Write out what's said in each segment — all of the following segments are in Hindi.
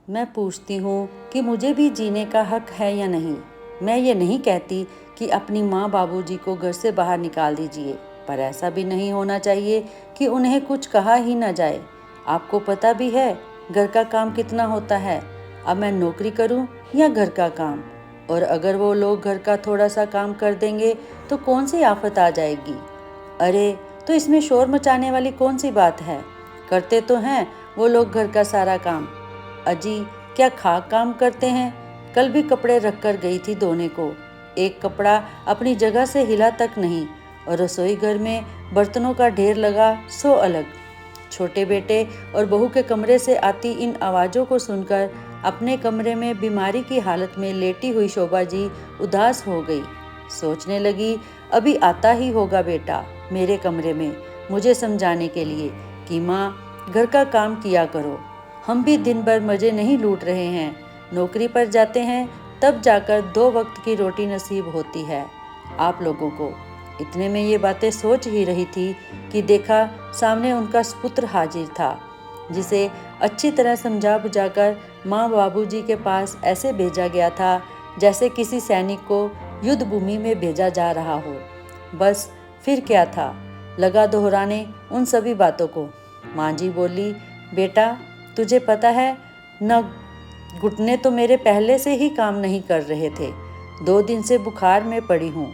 मैं पूछती हूँ कि मुझे भी जीने का हक है या नहीं। मैं ये नहीं कहती कि अपनी माँ बाबूजी को घर से बाहर निकाल दीजिए, पर ऐसा भी नहीं होना चाहिए कि उन्हें कुछ कहा ही ना जाए। आपको पता भी है घर का काम कितना होता है। अब मैं नौकरी करूँ या घर का काम, और अगर वो लोग घर का थोड़ा सा काम कर देंगे तो कौन सी आफत आ जाएगी। अरे, तो इसमें शोर मचाने वाली कौन सी बात है। करते तो हैं वो लोग घर का सारा काम। अजी, क्या खाक काम करते हैं। कल भी कपड़े रख कर गई थी धोने को, एक कपड़ा अपनी जगह से हिला तक नहीं, और रसोई घर में बर्तनों का ढेर लगा सो अलग। छोटे बेटे और बहू के कमरे से आती इन आवाज़ों को सुनकर अपने कमरे में बीमारी की हालत में लेटी हुई शोभा जी उदास हो गई। सोचने लगी, अभी आता ही होगा बेटा मेरे कमरे में मुझे समझाने के लिए कि माँ, घर का काम किया करो। हम भी दिन भर मज़े नहीं लूट रहे हैं, नौकरी पर जाते हैं तब जाकर 2 वक्त की रोटी नसीब होती है आप लोगों को। इतने में ये बातें सोच ही रही थी कि देखा सामने उनका सुपुत्र हाजिर था, जिसे अच्छी तरह समझा बुझाकर माँ बाबूजी के पास ऐसे भेजा गया था जैसे किसी सैनिक को युद्ध भूमि में भेजा जा रहा हो। बस फिर क्या था, लगा दोहराने उन सभी बातों को। माँ जी बोली, बेटा तुझे पता है न, घुटने तो मेरे पहले से ही काम नहीं कर रहे थे। 2 दिन से बुखार में पड़ी हूँ।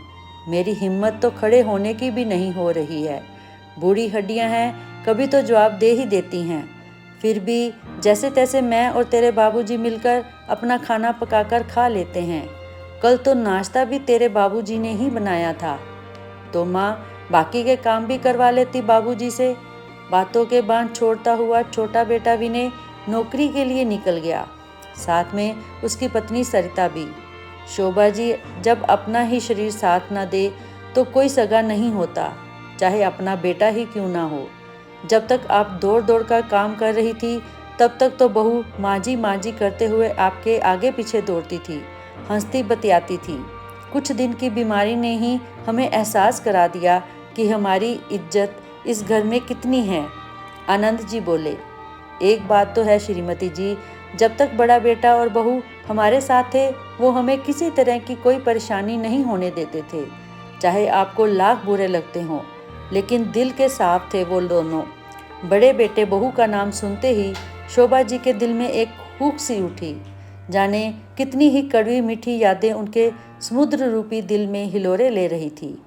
मेरी हिम्मत तो खड़े होने की भी नहीं हो रही है। बूढ़ी हड्डियाँ हैं, कभी तो जवाब दे ही देती हैं। फिर भी जैसे तैसे मैं और तेरे बाबूजी मिलकर अपना खाना पकाकर खा लेते हैं। कल तो नाश्ता भी तेरे बाबूजी ने ही बनाया था, तो माँ बाकी के काम भी करवा लेती बाबूजी से। बातों के बांध छोड़ता हुआ छोटा बेटा विनय नौकरी के लिए निकल गया, साथ में उसकी पत्नी सरिता भी। शोभा जी जब अपना ही शरीर साथ न दे तो कोई सगा नहीं होता, चाहे अपना बेटा ही क्यों ना हो। जब तक आप दौड़ दौड़ कर काम कर रही थी तब तक तो बहू माँ जी करते हुए आपके आगे पीछे दौड़ती थी, हंसती बतियाती थी। कुछ दिन की बीमारी ने ही हमें एहसास करा दिया कि हमारी इज्जत इस घर में कितनी है। आनंद जी बोले, एक बात तो है श्रीमती जी, जब तक बड़ा बेटा और बहू हमारे साथ थे वो हमें किसी तरह की कोई परेशानी नहीं होने देते थे। चाहे आपको लाख बुरे लगते हों, लेकिन दिल के साफ थे वो दोनों। बड़े बेटे बहू का नाम सुनते ही शोभा जी के दिल में एक हुक सी उठी। जाने कितनी ही कड़वी मीठी यादें उनके समुद्र रूपी दिल में हिलोरे ले रही थी।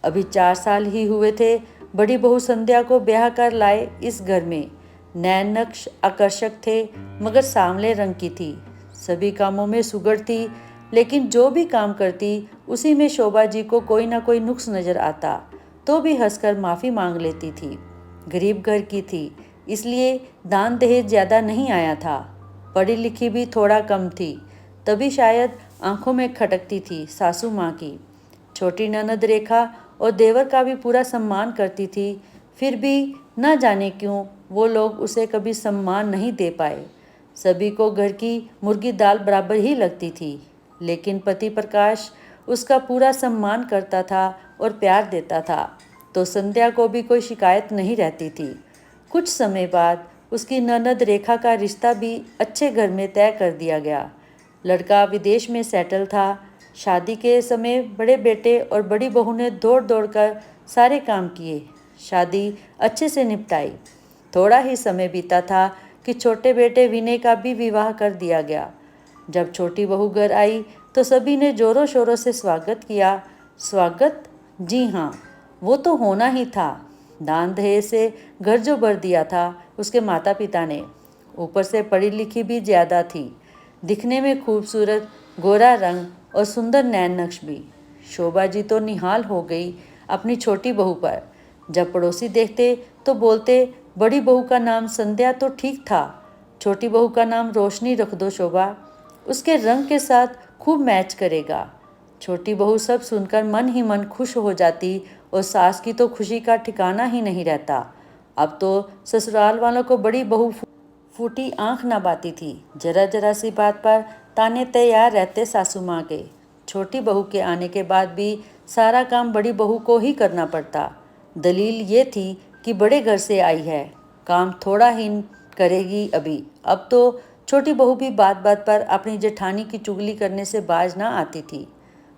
अभी 4 साल ही हुए थे बड़ी बहू संध्या को ब्याह कर लाए इस घर में। नैन नक्श आकर्षक थे, मगर सांवले रंग की थी। सभी कामों में सुगड़ थी, लेकिन जो भी काम करती उसी में शोभा जी को कोई ना कोई नुक्स नजर आता, तो भी हंसकर माफ़ी मांग लेती थी। गरीब घर की थी, इसलिए दान दहेज ज़्यादा नहीं आया था। पढ़ी लिखी भी थोड़ा कम थी, तभी शायद आंखों में खटकती थी सासू माँ की। छोटी ननद रेखा और देवर का भी पूरा सम्मान करती थी, फिर भी न जाने क्यों वो लोग उसे कभी सम्मान नहीं दे पाए। सभी को घर की मुर्गी दाल बराबर ही लगती थी, लेकिन पति प्रकाश उसका पूरा सम्मान करता था और प्यार देता था, तो संध्या को भी कोई शिकायत नहीं रहती थी। कुछ समय बाद उसकी ननद रेखा का रिश्ता भी अच्छे घर में तय कर दिया गया। लड़का विदेश में सेटल था। शादी के समय बड़े बेटे और बड़ी बहू ने दौड़ दौड़ कर सारे काम किए, शादी अच्छे से निपटाई। थोड़ा ही समय बीता था कि छोटे बेटे विनय का भी विवाह कर दिया गया। जब छोटी बहू घर आई तो सभी ने जोरों शोरों से स्वागत किया। स्वागत? जी हाँ, वो तो होना ही था। दान दहेज से घर जो भर दिया था उसके माता पिता ने, ऊपर से पढ़ी लिखी भी ज़्यादा थी, दिखने में खूबसूरत, गोरा रंग और सुंदर नैन नक्श भी। शोभा जी तो निहाल हो गई अपनी छोटी बहू पर। जब पड़ोसी देखते तो बोलते, बड़ी बहू का नाम संध्या तो ठीक था, छोटी बहू का नाम रोशनी रख दो शोभा, उसके रंग के साथ खूब मैच करेगा। छोटी बहू सब सुनकर मन ही मन खुश हो जाती और सास की तो खुशी का ठिकाना ही नहीं रहता। अब तो ससुराल वालों को बड़ी बहू फूटी आंख न बाती थी। जरा जरा सी बात पर ताने तैयार रहते सासू माँ के। छोटी बहू के आने के बाद भी सारा काम बड़ी बहू को ही करना पड़ता। दलील ये थी कि बड़े घर से आई है, काम थोड़ा ही करेगी अभी, अब तो छोटी बहू भी बात बात पर अपनी जेठानी की चुगली करने से बाज ना आती थी।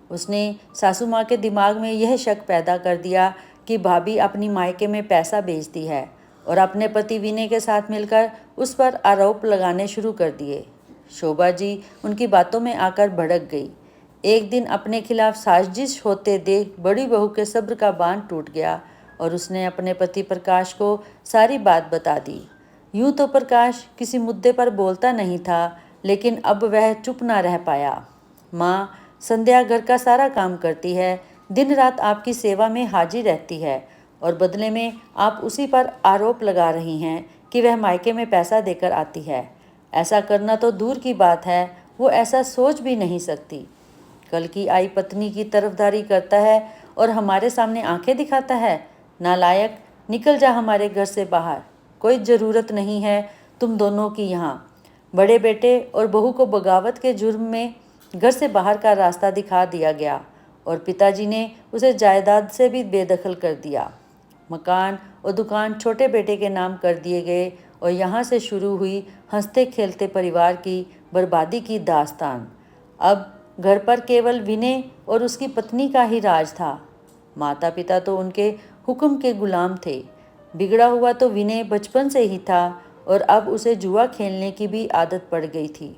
उसने सासू माँ के दिमाग में यह शक पैदा कर दिया कि भाभी अपनी मायके में पैसा भेजती है और अपने पति विनय के साथ मिलकर उस पर आरोप लगाने शुरू कर दिए। शोभा जी उनकी बातों में आकर भड़क गई। एक दिन अपने खिलाफ साजिश होते देख बड़ी बहू के सब्र का बांध टूट गया और उसने अपने पति प्रकाश को सारी बात बता दी। यूं तो प्रकाश किसी मुद्दे पर बोलता नहीं था, लेकिन अब वह चुप ना रह पाया। माँ, संध्या घर का सारा काम करती है, दिन रात आपकी सेवा में हाजिर रहती है और बदले में आप उसी पर आरोप लगा रही हैं कि वह मायके में पैसा देकर आती है। ऐसा करना तो दूर की बात है, वो ऐसा सोच भी नहीं सकती। कल की आई पत्नी की तरफदारी करता है और हमारे सामने आंखें दिखाता है। नालायक, निकल जा हमारे घर से बाहर। कोई ज़रूरत नहीं है तुम दोनों की यहाँ। बड़े बेटे और बहू को बगावत के जुर्म में घर से बाहर का रास्ता दिखा दिया गया और पिताजी ने उसे जायदाद से भी बेदखल कर दिया। मकान और दुकान छोटे बेटे के नाम कर दिए गए और यहाँ से शुरू हुई हंसते खेलते परिवार की बर्बादी की दास्तान। अब घर पर केवल विनय और उसकी पत्नी का ही राज था। माता पिता तो उनके हुक्म के गुलाम थे। बिगड़ा हुआ तो विनय बचपन से ही था और अब उसे जुआ खेलने की भी आदत पड़ गई थी।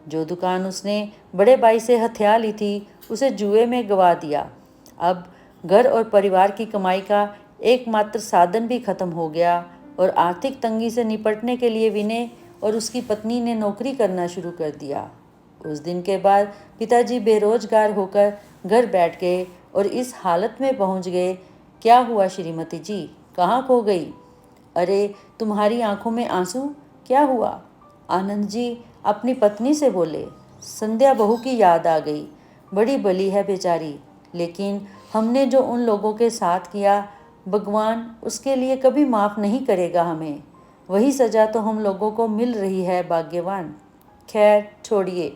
जो दुकान उसने बड़े भाई से हथिया ली थी, उसे जुए में गंवा दिया। अब घर और परिवार की कमाई का एकमात्र साधन भी खत्म हो गया और आर्थिक तंगी से निपटने के लिए विनय और उसकी पत्नी ने नौकरी करना शुरू कर दिया। उस दिन के बाद पिताजी बेरोजगार होकर घर बैठ गए और इस हालत में पहुंच गए। क्या हुआ श्रीमती जी, कहाँ खो गई? अरे, तुम्हारी आंखों में आंसू, क्या हुआ? आनंद जी अपनी पत्नी से बोले। संध्या बहू की याद आ गई। बड़ी बली है बेचारी, लेकिन हमने जो उन लोगों के साथ किया, भगवान उसके लिए कभी माफ़ नहीं करेगा हमें। वही सज़ा तो हम लोगों को मिल रही है, भाग्यवान। खैर छोड़िए।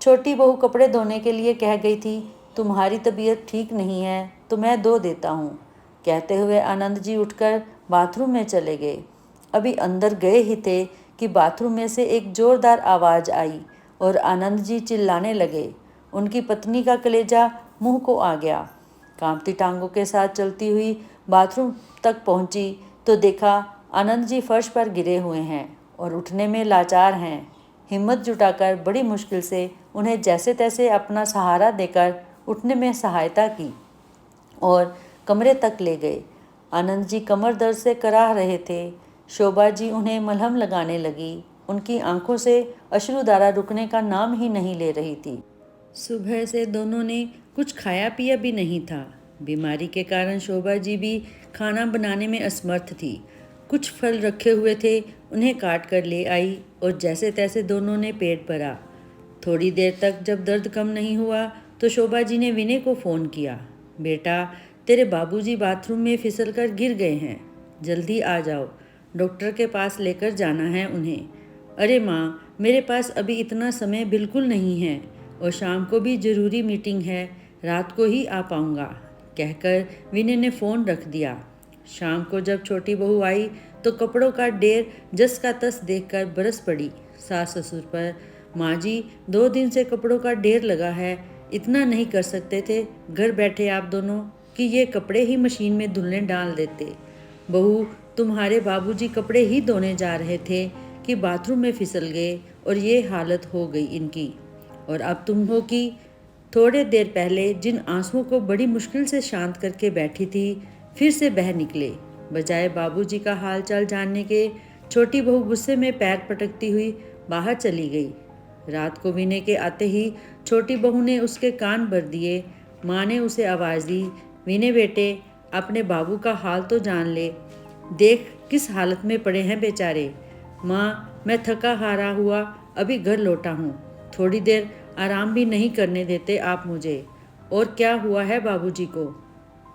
छोटी बहू कपड़े धोने के लिए कह गई थी, तुम्हारी तबीयत ठीक नहीं है तो मैं धो देता हूँ। कहते हुए आनंद जी उठकर बाथरूम में चले गए। अभी अंदर गए ही थे कि बाथरूम में से एक जोरदार आवाज़ आई और आनंद जी चिल्लाने लगे। उनकी पत्नी का कलेजा मुंह को आ गया। कांपती टांगों के साथ चलती हुई बाथरूम तक पहुंची तो देखा आनंद जी फर्श पर गिरे हुए हैं और उठने में लाचार हैं। हिम्मत जुटाकर बड़ी मुश्किल से उन्हें जैसे तैसे अपना सहारा देकर उठने में सहायता की और कमरे तक ले गए। आनंद जी कमर दर्द से कराह रहे थे। शोभा जी उन्हें मलहम लगाने लगी। उनकी आंखों से अश्रुधारा रुकने का नाम ही नहीं ले रही थी। सुबह से दोनों ने कुछ खाया पिया भी नहीं था। बीमारी के कारण शोभा जी भी खाना बनाने में असमर्थ थी। कुछ फल रखे हुए थे, उन्हें काट कर ले आई और जैसे तैसे दोनों ने पेट भरा। थोड़ी देर तक जब दर्द कम नहीं हुआ तो शोभा जी ने विनय को फ़ोन किया। बेटा, तेरे बाबूजी बाथरूम में फिसल कर गिर गए हैं, जल्दी आ जाओ, डॉक्टर के पास लेकर जाना है उन्हें। अरे माँ, मेरे पास अभी इतना समय बिल्कुल नहीं है और शाम को भी ज़रूरी मीटिंग है, रात को ही आ पाऊँगा, कहकर विनय ने फ़ोन रख दिया। शाम को जब छोटी बहू आई तो कपड़ों का ढेर जस का तस देखकर बरस पड़ी सास ससुर पर। माँ जी, 2 दिन से कपड़ों का ढेर लगा है, इतना नहीं कर सकते थे घर बैठे आप दोनों कि ये कपड़े ही मशीन में धुलने डाल देते। बहू, तुम्हारे बाबूजी कपड़े ही धोने जा रहे थे कि बाथरूम में फिसल गए और ये हालत हो गई इनकी। और अब तुम हो कि थोड़े देर पहले जिन आंसुओं को बड़ी मुश्किल से शांत करके बैठी थी, फिर से बह निकले। बजाय बाबूजी का हालचाल जानने के, छोटी बहू गुस्से में पैर पटकती हुई बाहर चली गई। रात को विनय के आते ही छोटी बहू ने उसके कान भर दिए। माँ ने उसे आवाज़ दी, विनय बेटे, अपने बाबू का हाल तो जान ले, देख किस हालत में पड़े हैं बेचारे। माँ, मैं थका हारा हुआ अभी घर लौटा हूँ, थोड़ी देर आराम भी नहीं करने देते आप मुझे। और क्या हुआ है बाबूजी को?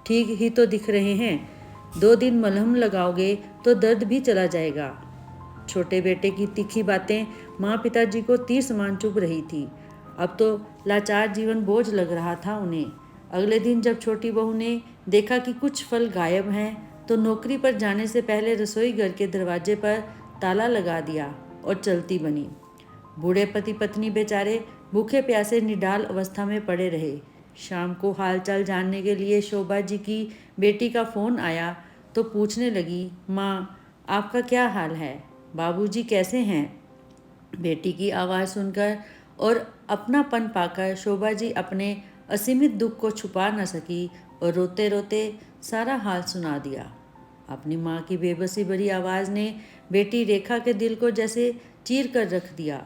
ठीक ही तो दिख रहे हैं, 2 दिन मलहम लगाओगे तो दर्द भी चला जाएगा। छोटे बेटे की तीखी बातें माँ पिताजी को तीर समान चुभ रही थी। अब तो लाचार जीवन बोझ लग रहा था उन्हें। अगले दिन जब छोटी बहू ने देखा कि कुछ फल गायब हैं तो नौकरी पर जाने से पहले रसोई घर के दरवाजे पर ताला लगा दिया और चलती बनी। बूढ़े पति पत्नी बेचारे भूखे प्यासे निडाल अवस्था में पड़े रहे। शाम को हालचाल जानने के लिए शोभा जी की बेटी का फ़ोन आया तो पूछने लगी, माँ आपका क्या हाल है, बाबूजी कैसे हैं? बेटी की आवाज़ सुनकर और अपनापन पाकर शोभा जी अपने असीमित दुख को छुपा न सकी और रोते रोते सारा हाल सुना दिया। अपनी माँ की बेबसी भरी आवाज़ ने बेटी रेखा के दिल को जैसे चीर कर रख दिया।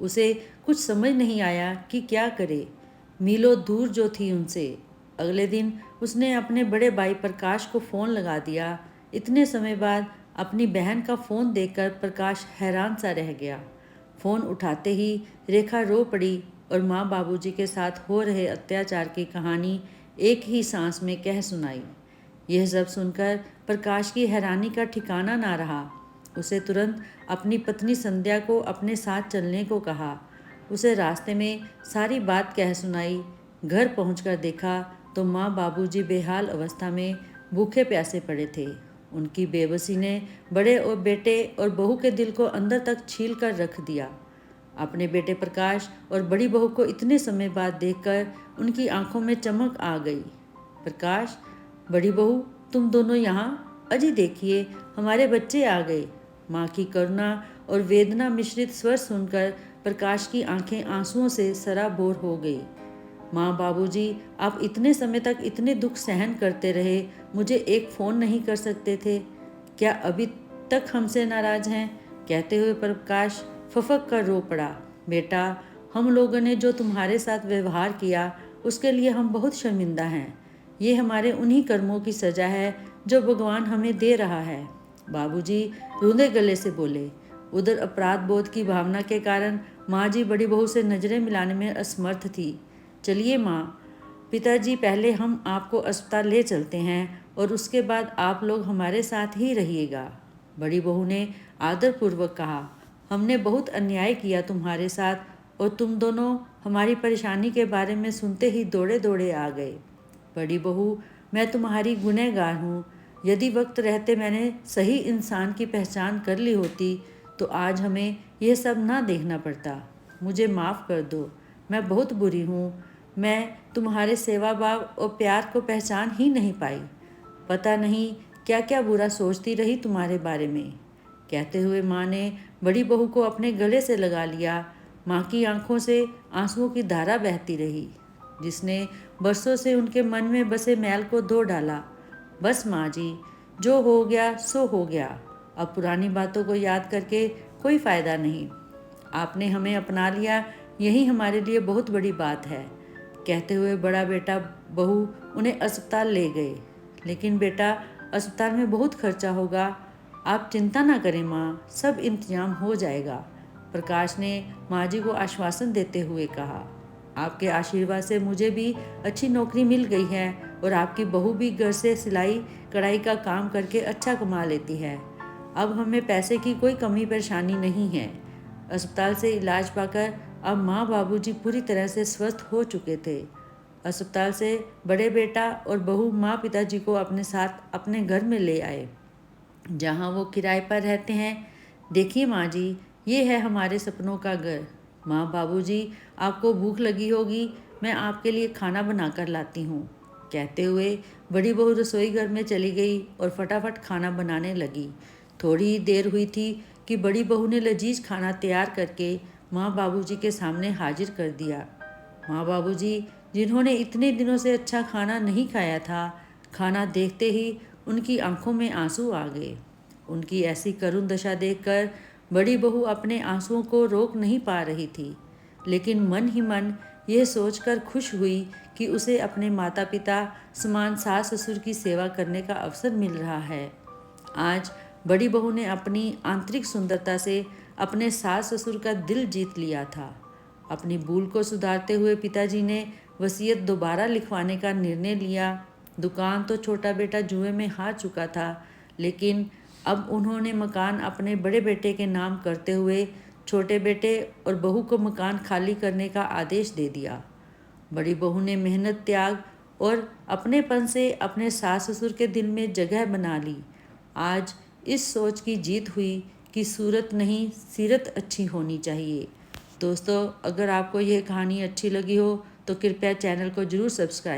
उसे कुछ समझ नहीं आया कि क्या करे। मीलों दूर जो थी उनसे। अगले दिन उसने अपने बड़े भाई प्रकाश को फ़ोन लगा दिया। इतने समय बाद अपनी बहन का फ़ोन देखकर प्रकाश हैरान सा रह गया। फ़ोन उठाते ही रेखा रो पड़ी और माँ बाबूजी के साथ हो रहे अत्याचार की कहानी एक ही सांस में कह सुनाई। यह सब सुनकर प्रकाश की हैरानी का ठिकाना ना रहा। उसे तुरंत अपनी पत्नी संध्या को अपने साथ चलने को कहा। उसे रास्ते में सारी बात कह सुनाई। घर पहुंचकर देखा तो माँ बाबूजी बेहाल अवस्था में भूखे प्यासे पड़े थे। उनकी बेबसी ने बड़े और बेटे और बहू के दिल को अंदर तक छील कर रख दिया। अपने बेटे प्रकाश और बड़ी बहू को इतने समय बाद देखकर उनकी आंखों में चमक आ गई। प्रकाश, बड़ी बहू, तुम दोनों यहाँ, अजी देखिए हमारे बच्चे आ गए। माँ की करुणा और वेदना मिश्रित स्वर सुनकर प्रकाश की आंखें आंसुओं से सराबोर हो गई। माँ बाबूजी, आप इतने समय तक इतने दुख सहन करते रहे, मुझे एक फ़ोन नहीं कर सकते थे? क्या अभी तक हमसे नाराज़ हैं? कहते हुए प्रकाश फफक कर रो पड़ा। बेटा, हम लोगों ने जो तुम्हारे साथ व्यवहार किया उसके लिए हम बहुत शर्मिंदा हैं। ये हमारे उन्हीं कर्मों की सज़ा है जो भगवान हमें दे रहा है। बाबूजी रूंधे गले से बोले। उधर अपराध बोध की भावना के कारण माँ जी बड़ी बहू से नज़रें मिलाने में असमर्थ थी। चलिए माँ, पिताजी, पहले हम आपको अस्पताल ले चलते हैं और उसके बाद आप लोग हमारे साथ ही रहिएगा। बड़ी बहू ने आदरपूर्वक कहा, हमने बहुत अन्याय किया तुम्हारे साथ और तुम दोनों हमारी परेशानी के बारे में सुनते ही दौड़े दौड़े आ गए। बड़ी बहू, मैं तुम्हारी गुनहगार हूँ। यदि वक्त रहते मैंने सही इंसान की पहचान कर ली होती तो आज हमें यह सब ना देखना पड़ता। मुझे माफ़ कर दो, मैं बहुत बुरी हूँ। मैं तुम्हारे सेवा भाव और प्यार को पहचान ही नहीं पाई। पता नहीं क्या क्या बुरा सोचती रही तुम्हारे बारे में। कहते हुए माँ ने बड़ी बहू को अपने गले से लगा लिया। माँ की आंखों से आंसुओं की धारा बहती रही, जिसने बरसों से उनके मन में बसे मैल को धो डाला। बस माँ जी, जो हो गया सो हो गया। अब पुरानी बातों को याद करके कोई फ़ायदा नहीं। आपने हमें अपना लिया, यही हमारे लिए बहुत बड़ी बात है। कहते हुए बड़ा बेटा बहू उन्हें अस्पताल ले गए। लेकिन बेटा, अस्पताल में बहुत खर्चा होगा। आप चिंता ना करें माँ, सब इंतजाम हो जाएगा। प्रकाश ने माँ जी को आश्वासन देते हुए कहा। आपके आशीर्वाद से मुझे भी अच्छी नौकरी मिल गई है और आपकी बहू भी घर से सिलाई कढ़ाई का काम करके अच्छा कमा लेती है। अब हमें पैसे की कोई कमी परेशानी नहीं है। अस्पताल से इलाज पाकर अब माँ बाबूजी पूरी तरह से स्वस्थ हो चुके थे। अस्पताल से बड़े बेटा और बहू माँ पिताजी को अपने साथ अपने घर में ले आए, जहाँ वो किराए पर रहते हैं। देखिए माँ जी, ये है हमारे सपनों का घर। माँ बाबूजी, आपको भूख लगी होगी, मैं आपके लिए खाना बना कर लाती हूँ। कहते हुए बड़ी बहू रसोई घर में चली गई और फटाफट खाना बनाने लगी। थोड़ी ही देर हुई थी कि बड़ी बहू ने लजीज खाना तैयार करके माँ बाबूजी के सामने हाजिर कर दिया। माँ बाबूजी, जिन्होंने इतने दिनों से अच्छा खाना नहीं खाया था, खाना देखते ही उनकी आंखों में आंसू आ गए। उनकी ऐसी करुण दशा देखकर बड़ी बहू अपने आंसुओं को रोक नहीं पा रही थी, लेकिन मन ही मन यह सोचकर खुश हुई कि उसे अपने माता पिता समान सास ससुर की सेवा करने का अवसर मिल रहा है। आज बड़ी बहू ने अपनी आंतरिक सुंदरता से अपने सास ससुर का दिल जीत लिया था। अपनी भूल को सुधारते हुए पिताजी ने वसीयत दोबारा लिखवाने का निर्णय लिया। दुकान तो छोटा बेटा जुए में हार चुका था, लेकिन अब उन्होंने मकान अपने बड़े बेटे के नाम करते हुए छोटे बेटे और बहू को मकान खाली करने का आदेश दे दिया। बड़ी बहू ने मेहनत, त्याग और अपनेपन से अपने सास ससुर के दिल में जगह बना ली। आज इस सोच की जीत हुई कि सूरत नहीं, सीरत अच्छी होनी चाहिए। दोस्तों, अगर आपको यह कहानी अच्छी लगी हो तो कृपया चैनल को ज़रूर सब्सक्राइब